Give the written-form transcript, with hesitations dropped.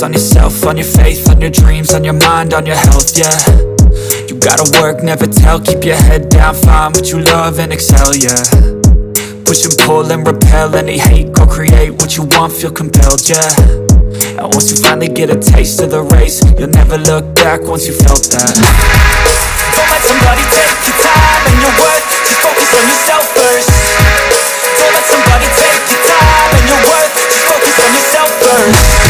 on yourself, on your faith, on your dreams, on your mind, on your health, yeah. You gotta work, never tell, keep your head down, find what you love and excel, yeah. Push and pull and repel any hate, go create what you want, feel compelled, yeah. And once you finally get a taste of the race, you'll never look back once you felt that. Don't let somebody take your time and your worth, just focus on yourself first. Don't let somebody take your time and your worth, just focus on yourself first.